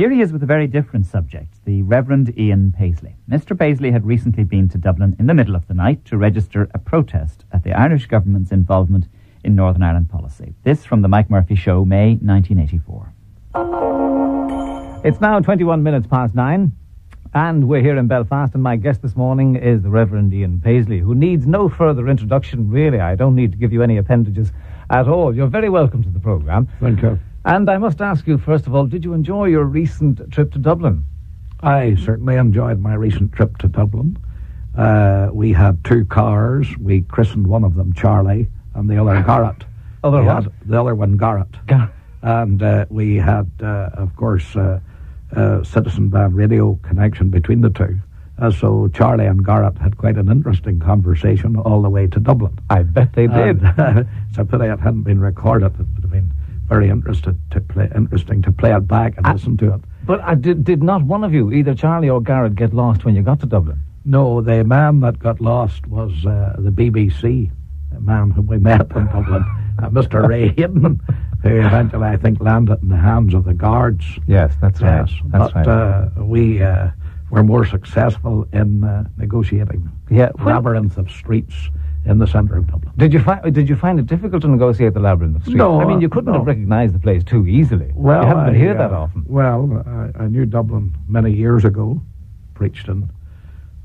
Here he is with a very different subject, the Reverend Ian Paisley. Mr. Paisley had recently been to Dublin in the middle of the night to register a protest at the Irish government's involvement in Northern Ireland policy. This from the Mike Murphy Show, May 1984. It's now 21 minutes past 9, and we're here in Belfast, and my guest this morning is the Reverend Ian Paisley, who needs no further introduction, really. I don't need to give you any appendages at all. You're very welcome to the programme. Thank you. And I must ask you, first of all, did you enjoy your recent trip to Dublin? I certainly enjoyed my recent trip to Dublin. We had 2 cars. We christened one of them Charlie and the other Garrett. The other one Garrett. And we had, of course, citizen band radio connection between the two. So Charlie and Garrett had quite an interesting conversation all the way to Dublin. I bet they did. It's a pity it hadn't been recorded. It would have been very interesting to play it back and listen to it. But did not one of you, either Charlie or Garrett, get lost when you got to Dublin? No, the man that got lost was the BBC man who we met in Dublin, Mr. Ray Hayden, who eventually, I think, landed in the hands of the guards. Yes, that's right. We were more successful in negotiating labyrinth of streets in the centre of Dublin. Did you find it difficult to negotiate the labyrinth of streets? No, I mean, you couldn't have recognised the place too easily. Well, you haven't been here that often. Well, I knew Dublin many years ago. Preached in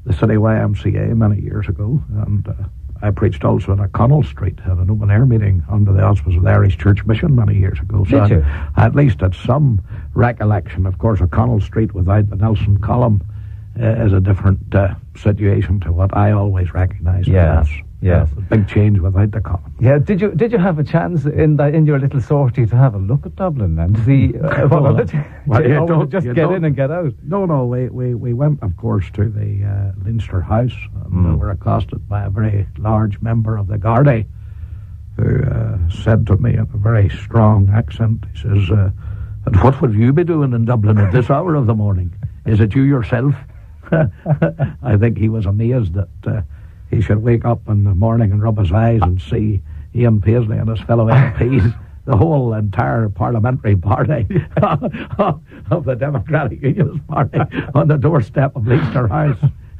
the City YMCA many years ago, and I preached also in O'Connell Street at an open air meeting under the auspices of the Irish Church Mission many years ago. So I at least had some recollection. Of course, O'Connell Street without the Nelson column is a different situation to what I always recognised. Yes. A big change without the column. Yeah. Did you have a chance in your little sortie to have a look at Dublin and see just get in and get out? No. We went, of course, to the Leinster House, and were accosted by a very large member of the Gardaí, who said to me in a very strong accent, he says, "And what would you be doing in Dublin at this hour of the morning? Is it you yourself?" I think he was amazed that he should wake up in the morning and rub his eyes and see Ian Paisley and his fellow MPs, the whole entire parliamentary party of the Democratic Unionist Party on the doorstep of Leinster House.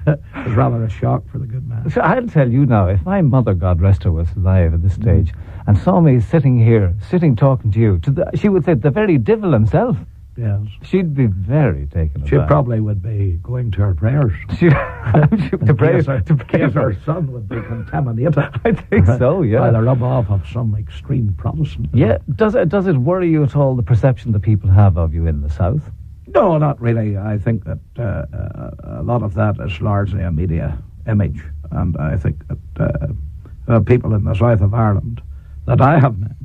It was rather a shock for the good man. So I'll tell you now, if my mother, God rest her, was alive at this stage and saw me sitting talking to you, she would say, the very devil himself. Yes. She'd be very taken aback. She probably would be going to her prayers. To pray her son would be contaminated. I think so, yeah. By the rub-off of some extreme Protestant. Yeah. Does it worry you at all, the perception that people have of you in the South? No, not really. I think that a lot of that is largely a media image. And I think that people in the south of Ireland that I have met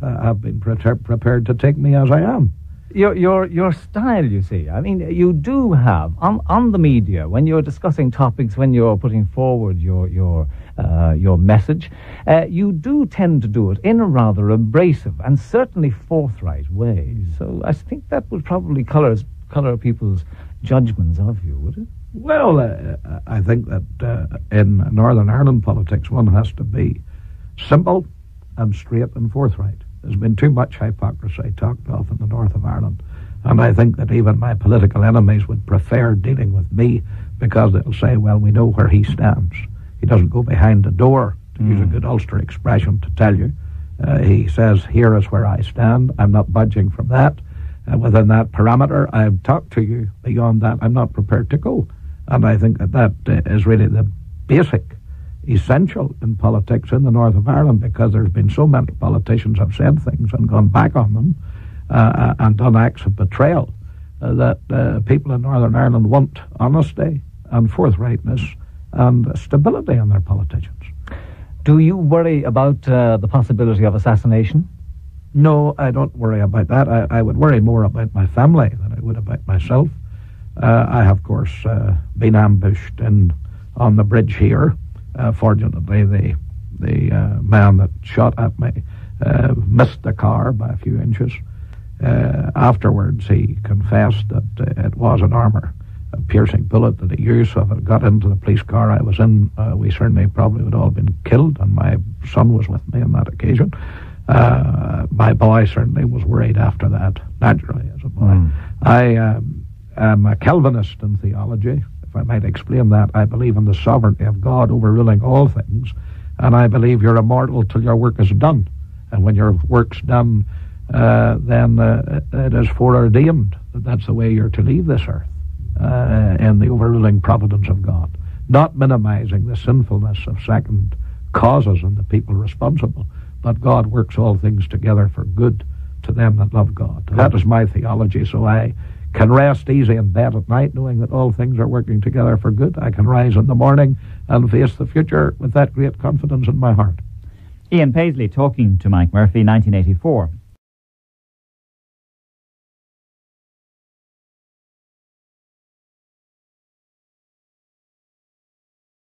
have been prepared to take me as I am. Your style, you see. I mean, you do have on the media, when you're discussing topics, when you're putting forward your message, you do tend to do it in a rather abrasive and certainly forthright way. So I think that would probably colour people's judgments of you, would it? Well, I think that in Northern Ireland politics, one has to be simple and straight and forthright. There's been too much hypocrisy talked of in the north of Ireland, and I think that even my political enemies would prefer dealing with me because they'll say, well, we know where he stands. He doesn't go behind the door, to use a good Ulster expression, to tell you. He says, here is where I stand. I'm not budging from that. Within that parameter, I've talked to you. Beyond that, I'm not prepared to go. And I think that is really the basic essential in politics in the north of Ireland, because there's been so many politicians have said things and gone back on them and done acts of betrayal that people in Northern Ireland want honesty and forthrightness and stability in their politicians. Do you worry about the possibility of assassination? No, I don't worry about that. I would worry more about my family than I would about myself. I have, of course, been ambushed on the bridge here. Fortunately, the man that shot at me missed the car by a few inches. Afterwards, he confessed that it was an armour-piercing bullet that he used. So if it got into the police car I was in, we certainly probably would all have been killed, and my son was with me on that occasion. My boy certainly was worried after that, naturally, as a boy. I am a Calvinist in theology, if I might explain that. I believe in the sovereignty of God overruling all things, and I believe you're immortal till your work is done. And when your work's done, then it is foreordained that that's the way you're to leave this earth, in the overruling providence of God. Not minimizing the sinfulness of second causes and the people responsible, but God works all things together for good to them that love God. That is my theology, so I can rest easy in bed at night knowing that all things are working together for good. I can rise in the morning and face the future with that great confidence in my heart. Ian Paisley talking to Mike Murphy, 1984.